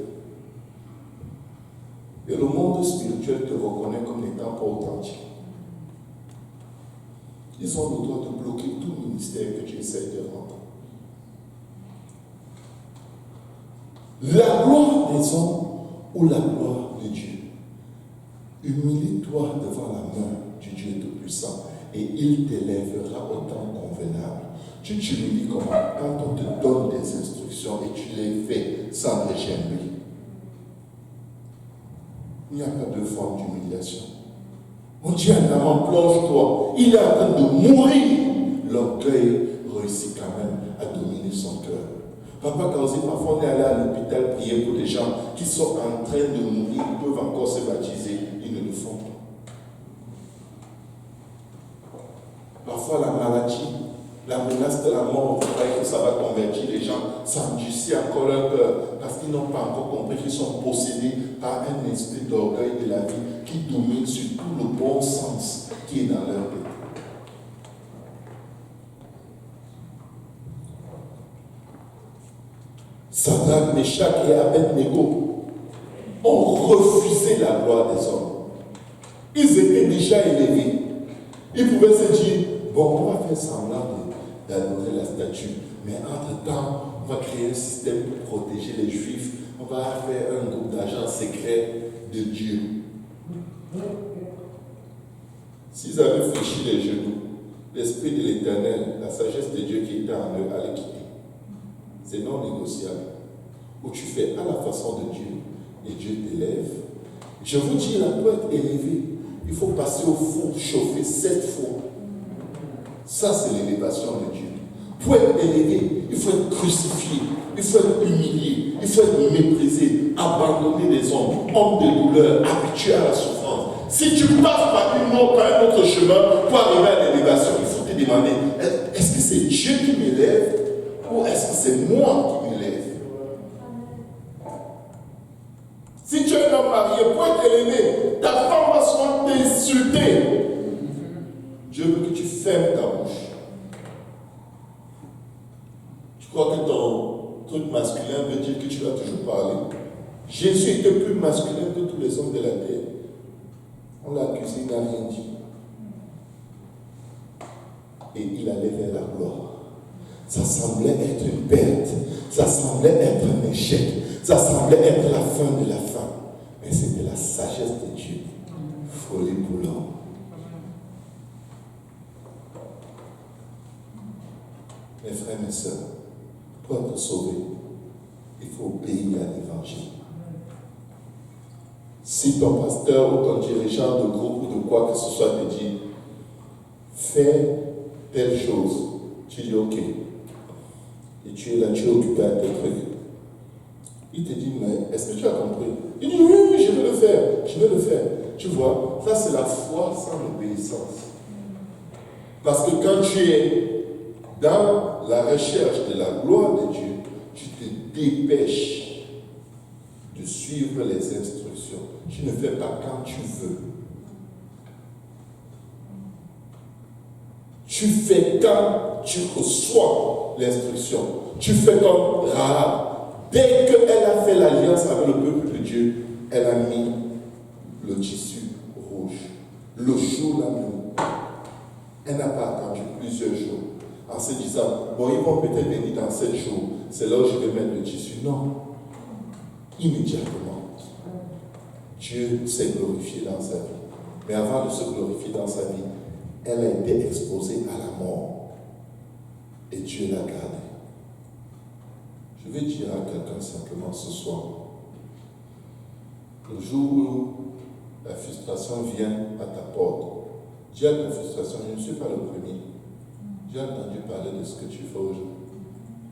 Et le monde spirituel te reconnaît comme n'étant pas authentique. Ils ont le droit de bloquer tout ministère que tu essaies de rendre. La gloire des hommes ou la gloire de Dieu. Humilie-toi devant la main du Dieu Tout-Puissant et il t'élèvera au temps convenable. Tu t'humilies comment? Quand on te donne des instructions et tu les fais sans te gêner. Il n'y a pas de forme d'humiliation. On dit à un amant, plonge-toi. Il est en train de mourir. L'orgueil réussit quand même à dominer son cœur. Papa Kaosi, parfois on est allé à l'hôpital prier pour des gens qui sont en train de mourir, ils peuvent encore se baptiser, ils ne le font pas. Parfois la maladie, la menace de la mort, vous croyez que ça va convertir les gens, ça endurcit encore leur cœur, parce qu'ils n'ont pas encore compris qu'ils sont possédés par un esprit d'orgueil de la vie qui domine sur tout le bon sens qui est dans leur tête. Sadrach, Meshach et Abed-Nego ont refusé la gloire des hommes. Ils étaient déjà élevés. Ils pouvaient se dire, bon, on va faire semblant d'adorer la statue, mais entre-temps, on va créer un système pour protéger les Juifs. On va faire un groupe d'agents secrets de Dieu. S'ils avaient fléchi les genoux, l'Esprit de l'Éternel, la sagesse de Dieu qui était en eux, allait quitter. C'est non négociable. Où tu fais à la façon de Dieu et Dieu t'élève. Je vous dis, là, pour être élevé, il faut passer au four, chauffer 7 fois. Ça, c'est l'élévation de Dieu. Pour être élevé, il faut être crucifié, il faut être humilié, il faut être méprisé, abandonné des hommes, homme de douleur, habitué à la souffrance. Si tu passes par un autre chemin pour arriver à l'élévation, il faut te demander, est-ce que c'est Dieu qui m'élève ou est-ce que c'est moi qui m'élève? Si tu es un homme marié, pour être élevé, ta femme va souvent t'insulter. Dieu veut que tu fermes ta bouche. Tu crois que ton truc masculin veut dire que tu vas toujours parler. Jésus était plus masculin que tous les hommes de la terre. On l'a accusé, il n'a rien dit. Et il allait vers la gloire. Ça semblait être une perte. Ça semblait être un échec. Ça semblait être la fin de la fin. Mais c'était la sagesse de Dieu. Folie pour l'homme. Mes frères et sœurs, pour être sauvé, il faut obéir à l'évangile. Si ton pasteur ou ton dirigeant de groupe ou de quoi que ce soit te dit, fais telle chose, tu dis ok. Et tu es là, tu es occupé à tel truc. Il te dit, mais est-ce que tu as compris? Il dit, oui, je vais le faire, je vais le faire. Tu vois, ça c'est la foi sans l'obéissance. Parce que quand tu es dans la recherche de la gloire de Dieu, tu te dépêches de suivre les instructions. Tu ne fais pas quand tu veux. Tu fais quand tu reçois l'instruction. Tu fais comme Rahab. Dès qu'elle a fait l'alliance avec le peuple de Dieu, elle a mis le tissu rouge. Le jour la nuit. Elle n'a pas attendu plusieurs jours en se disant, bon, ils vont peut-être venir dans 7 jours, c'est là où je vais mettre le tissu. Non. Immédiatement, Dieu s'est glorifié dans sa vie. Mais avant de se glorifier dans sa vie, elle a été exposée à la mort. Et Dieu l'a gardée. Je vais dire à quelqu'un simplement ce soir, le jour où la frustration vient à ta porte, dis à ta frustration, je ne suis pas le premier. J'ai entendu parler de ce que tu fais aujourd'hui.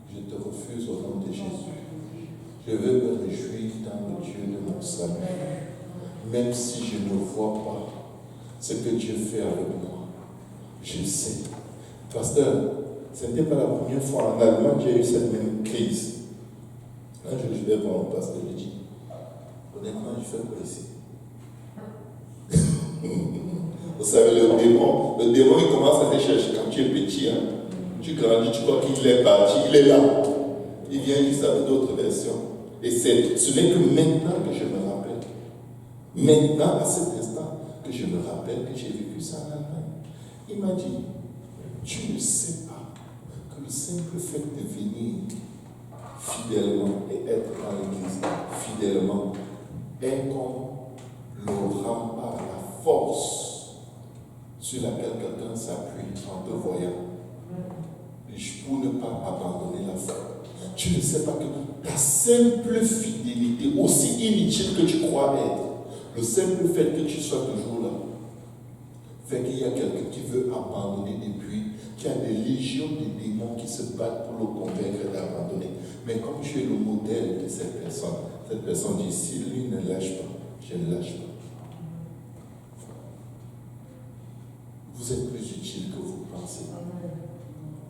Je te refuse au nom de Jésus. Je veux me réjouir dans le Dieu de mon salut. Même si je ne vois pas ce que Dieu fait avec moi, je sais. Pasteur, Ce n'était pas la première fois. En Allemagne, j'ai eu cette même crise. Un jour, je vais voir mon pasteur, je dis, honnêtement, je fais quoi ici? Vous savez, le démon, il commence à te chercher quand tu es petit. Hein. Tu grandis, tu crois qu'il est parti, il est là. Il vient juste avec d'autres versions. Et ce n'est que maintenant que je me rappelle. Maintenant, à cet instant, que je me rappelle que j'ai vécu ça en Allemagne. Il m'a dit, tu ne sais pas que le simple fait de venir fidèlement et être dans l'église fidèlement est comme le rempart, la force sur laquelle quelqu'un s'appuie en te voyant pour ne pas abandonner la foi. Tu ne sais pas que ta simple fidélité, aussi inutile que tu crois être, le simple fait que tu sois toujours là, fait qu'il y a quelqu'un qui veut abandonner depuis, qui a des légions de démons qui se battent pour le convaincre d'abandonner. Mais comme tu es le modèle de cette personne dit, si lui ne lâche pas, je ne lâche pas. Vous êtes plus utile que vous pensez.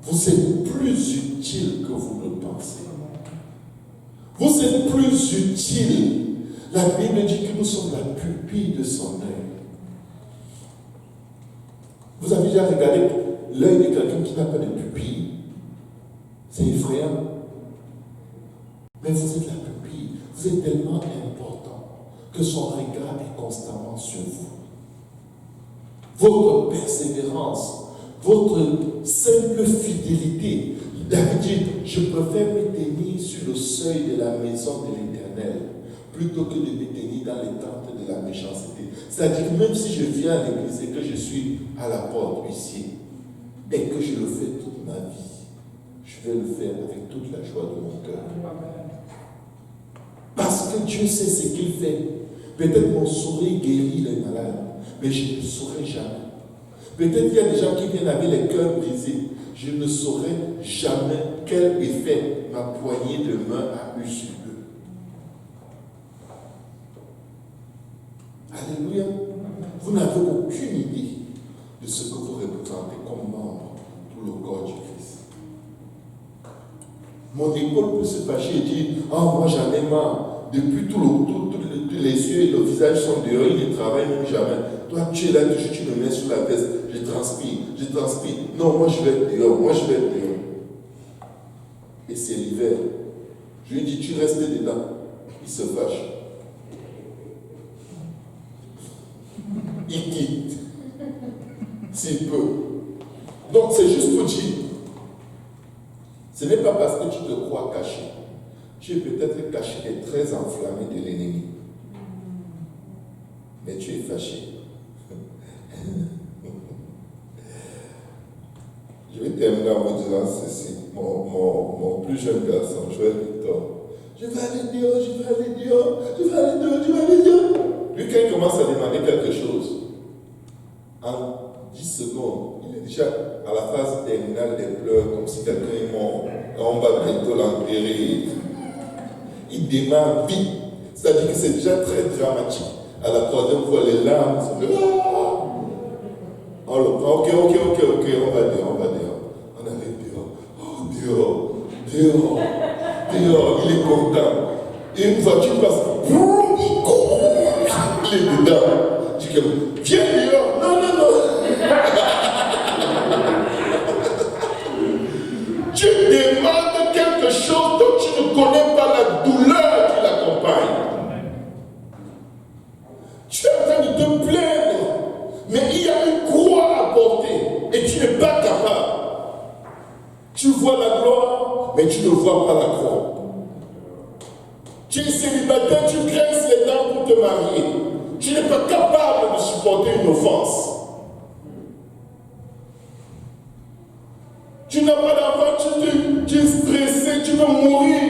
Vous êtes plus utile que vous le pensez. Vous êtes plus utile. La Bible dit que nous sommes la pupille de son œil. Vous avez déjà regardé l'œil de quelqu'un qui n'a pas de pupille? C'est effrayant. Mais vous êtes la pupille. Vous êtes tellement important que son regard est constamment sur vous. Votre persévérance, votre simple fidélité. David dit, je préfère me tenir sur le seuil de la maison de l'Éternel plutôt que de me tenir dans les tentes de la méchanceté. C'est-à-dire que même si je viens à l'église et que je suis à la porte huissier et que je le fais toute ma vie, je vais le faire avec toute la joie de mon cœur. Parce que Dieu sait ce qu'il fait. Peut-être mon sourire guérit les malades, mais je ne saurais jamais. Peut-être qu'il y a des gens qui viennent avec les cœurs brisés. Je ne saurais jamais quel effet ma poignée de main a eu sur eux. Alléluia. Vous n'avez aucune idée de ce que vous représentez comme membre pour le corps du Christ. Mon épaule peut se fâcher et dire, oh, moi j'en ai marre. Depuis tous les yeux et le visage sont dehors, ils ne travaillent même jamais. Toi, tu es là, tu me mets sur la veste, je transpire. Non, moi je vais être dehors, Et c'est l'hiver. Je lui dis, tu restes dedans. Il se fâche. Il quitte. S'il peut. Donc c'est juste pour dire, ce n'est pas parce que tu te crois caché. Tu es peut-être caché et très enflammé de l'ennemi. Mais tu es fâché. Je vais terminer en vous disant ceci. Mon plus jeune garçon, Joël Victor, je vais aller dehors. Lui, quand il commence à demander quelque chose, en 10 secondes, il est déjà à la phase terminale des pleurs, comme si quelqu'un est mort. On va bientôt l'enterrer. Il démarre vite. C'est-à-dire que c'est déjà très dramatique. À la troisième fois, les larmes sont de... On le prend, ok, on va dehors. On arrive dehors. Dehors, il est content. Et une voiture passe, il est dedans. Je dis, viens dehors. Non. Tu demandes quelque chose dont tu ne connais pas la douleur qui l'accompagne. Tu es en train de te plaindre, mais il y a une croix à porter et tu n'es pas capable. Tu vois la gloire, mais tu ne vois pas la croix. Tu es célibataire, tu grinces les dents pour te marier. Tu n'es pas capable de supporter une offense. Tu n'as pas d'enfant, tu es stressé, tu veux mourir.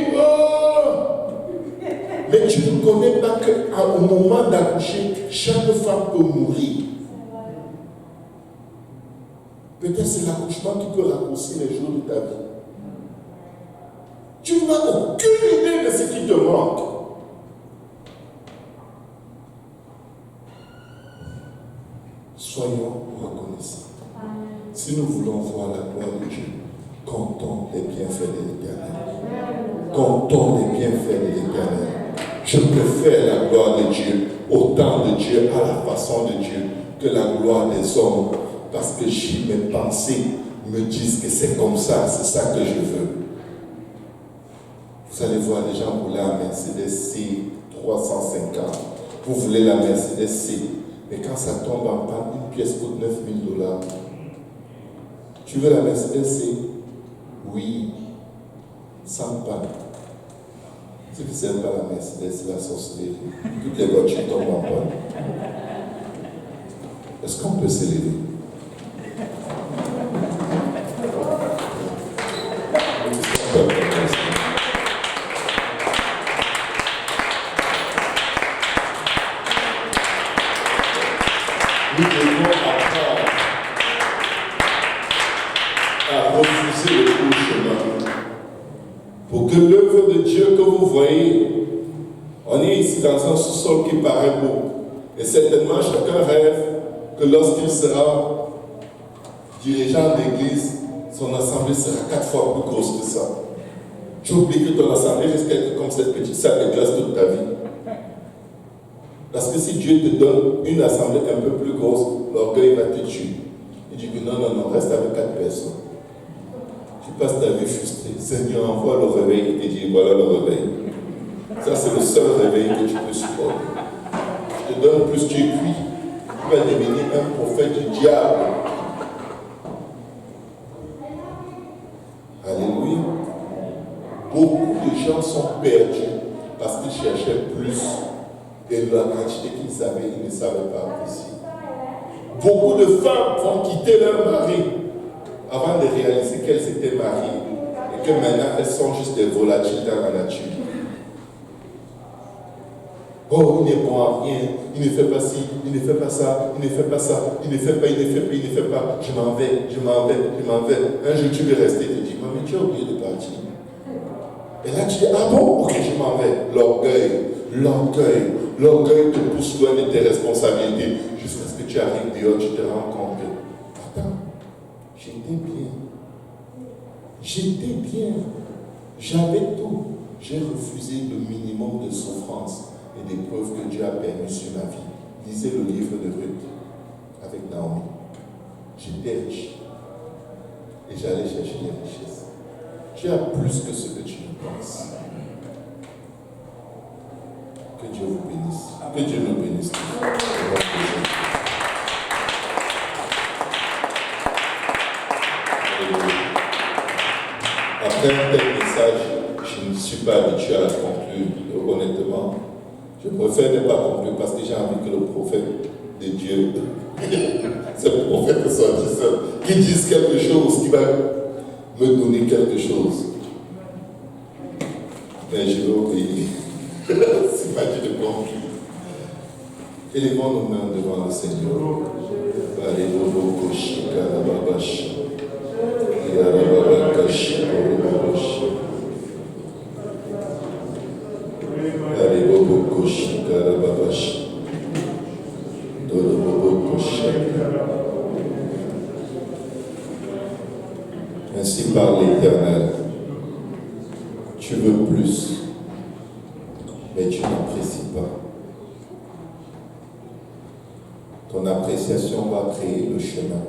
Mais tu ne connais pas qu'au moment d'accoucher, chaque femme peut mourir. Peut-être c'est l'accouchement qui peut raccourcir les jours de ta vie. Tu n'as aucune idée de ce qui te manque. Soyons reconnaissants. Si nous voulons voir la gloire de Dieu, Comptons les bienfaits de l'Éternel. Comptons les bienfaits de l'Éternel. Je préfère la gloire de Dieu au temps de Dieu, à la façon de Dieu, que la gloire des hommes. Parce que mes pensées me disent que c'est comme ça, c'est ça que je veux. Vous allez voir, les gens voulaient la Mercedes C 350. Vous voulez la Mercedes C. Mais quand ça tombe en panne, une pièce coûte $9,000. Tu veux la Mercedes C? Oui. Sans panne. Ce qui sert pas la Mercedes, c'est la sorcellerie. Toutes les voitures tombent en panne. Est-ce qu'on peut s'élever? Nous devons apprendre à refuser le court chemin. Pour que l'œuvre de Dieu que vous voyez, on est ici dans un sous-sol qui paraît beau. Et certainement, chacun rêve que lorsqu'il sera dirigeant d'église, son assemblée sera 4 fois plus grosse que ça. Tu oublies que ton assemblée risque d'être comme cette petite salle de classe toute ta vie. Parce que si Dieu te donne une assemblée un peu plus grosse, l'orgueil va te tuer. Il dit que non, reste avec 4 personnes. Tu passes ta vie frustrée. Seigneur, envoie le réveil. Il te dit, voilà le réveil. Ça, c'est le seul réveil que tu peux supporter. Je te donne plus, tu es cuit. Tu vas devenir un prophète du diable. Alléluia. Beaucoup de gens sont perdus parce qu'ils cherchaient plus. Et la quantité qu'ils avaient, ils ne savaient pas apprécier. Beaucoup de femmes vont quitter leur mari avant de réaliser qu'elles étaient mariées et que maintenant elles sont juste des volatiles dans la nature. Oh, il n'est bon à rien, il ne fait pas ci, il ne fait pas ça, il ne fait pas ça, il ne fait pas, je m'en vais. Un jour tu veux rester, tu te dis, mais tu as oublié de partir. Et là tu dis, ah bon, ok, je m'en vais. L'orgueil te pousse loin de tes responsabilités jusqu'à ce que tu arrives dehors, tu te rends compte que, attends, j'étais bien, j'avais tout. J'ai refusé le minimum de souffrance et d'épreuves que Dieu a permis sur ma vie. Lisez le livre de Ruth avec Naomi. J'étais riche et j'allais chercher les richesses. Tu as plus que ce que tu ne penses. Que Dieu vous bénisse. Que Dieu nous bénisse. Après un tel message, je ne suis pas habitué à la conclure, honnêtement. Je préfère ne pas conclure parce que j'ai envie que le prophète de Dieu, c'est le prophète de son seul, qui dise quelque chose, qui va me donner quelque chose. Mais je vais obéir. C'est pas Dieu de conclure. Élevons nos mains devant le Seigneur. Ainsi parle l'Éternel. Tu veux plus, mais tu n'apprécies pas. Ton appréciation va créer le chemin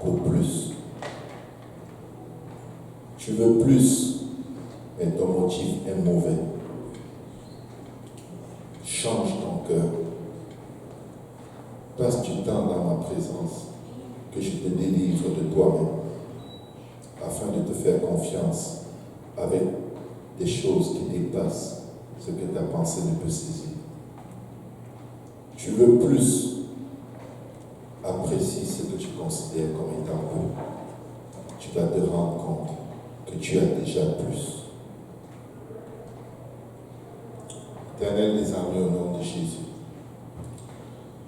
pour plus. Tu veux plus, mais ton motif est mauvais. Change ton cœur. Passe du temps dans ma présence, que je te délivre de toi-même, afin de te faire confiance avec des choses qui dépassent ce que ta pensée ne peut saisir. Tu veux plus, apprécie ce que tu considères comme étant peu. Tu vas te rendre compte que tu as déjà plus. Éternel, les amis, au nom de Jésus.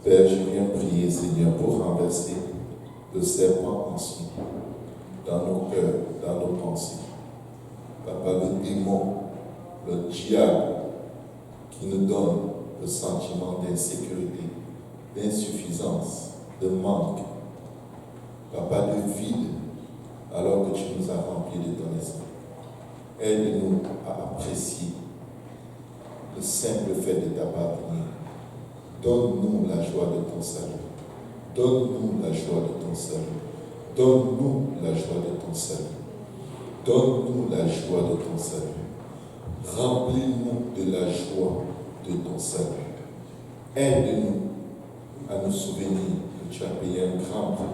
Père, je viens prier, Seigneur, pour renverser le serpent ancien dans nos cœurs, dans nos pensées. Papa, le démon, le diable qui nous donne le sentiment d'insécurité, d'insuffisance, de manque, Papa, de vide, alors que tu nous as remplis de ton esprit. Aide-nous à apprécier le simple fait de t'appartenir. Donne-nous la joie de ton salut. Donne-nous la joie de ton salut. Donne-nous la joie de ton salut. Donne-nous la joie de ton salut. Remplis-nous de la joie de ton salut. Aide-nous à nous souvenir que tu as payé un grand prix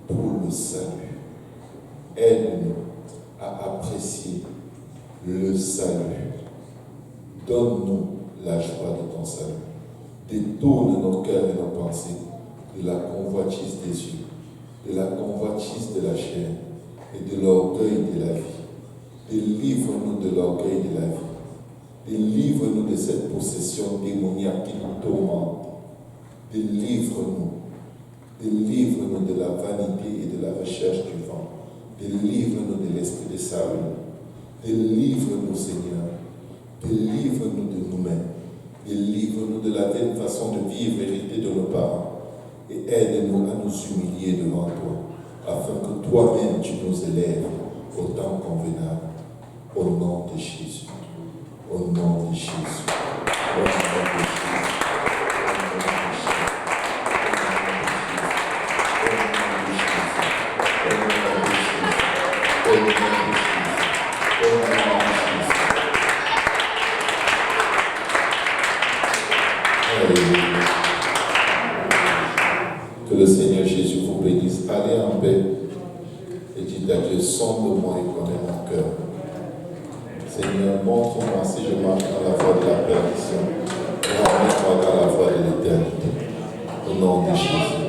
pour le salut. Aide-nous à apprécier le salut. Donne-nous la joie de ton salut. Détourne nos cœurs et nos pensées de la convoitise des yeux, de la convoitise de la chair et de l'orgueil de la vie. Délivre-nous de l'orgueil de la vie. Délivre-nous de cette possession démoniaque qui nous tourmente. Délivre-nous. Délivre-nous de la vanité et de la recherche du vent. Délivre-nous de l'esprit de salut. Délivre-nous, Seigneur. Délivre-nous de nous-mêmes. Délivre-nous de la vaine façon de vivre héritée de nos parents. Et aide-nous à nous humilier devant toi, afin que toi-même tu nous élèves au temps convenable. Au nom de Jésus. Au nom de Jésus. Au nom de Jésus. Que le Seigneur Jésus vous bénisse. Allez en paix et dites à Dieu, sonde-moi et connais mon cœur. Seigneur, montre-moi si je marche dans la voie de la perdition. Ramène-moi dans la voie de l'éternité. Au nom de Jésus.